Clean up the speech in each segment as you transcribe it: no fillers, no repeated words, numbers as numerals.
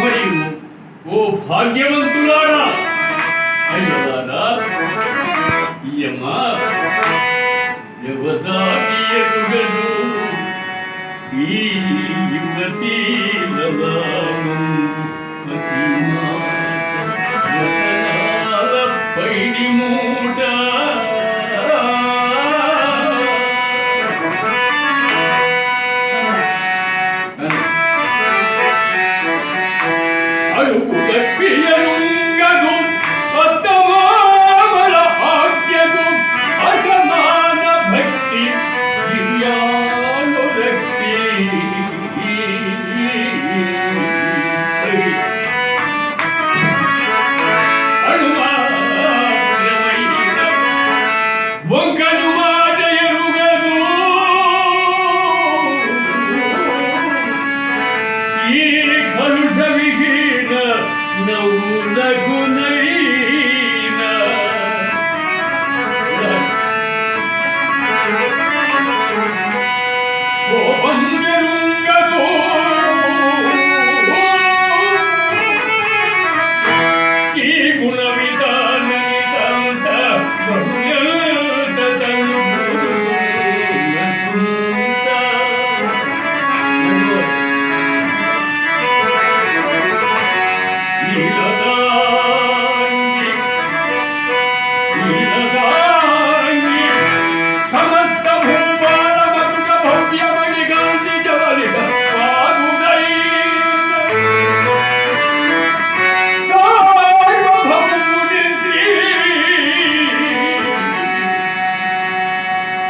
మరియు ఓ భాగ్యవంతులారా అయ్యలారా ఈయమ్మ జగదాది ఎరుగదు ఈ యువతి పైడి మూట అడుగు గప్పియరుంగదు అత్తమామల భాగ్యకు అసమాన భక్తి దివ్యానురక్తి వంకను మాట ఎరుగదు ఈ కలుష విహీన నవ్వులగునైనా కోపం ఎరుగదు ఈ గుణ విధానంత సమస్త భూభారమతుక భవ్యమణి గాంధి జవలిత వాగుడై సార్వభౌముని శ్రీ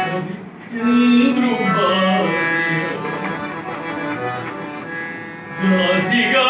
రవిచంద్రు భార్య దాసిగా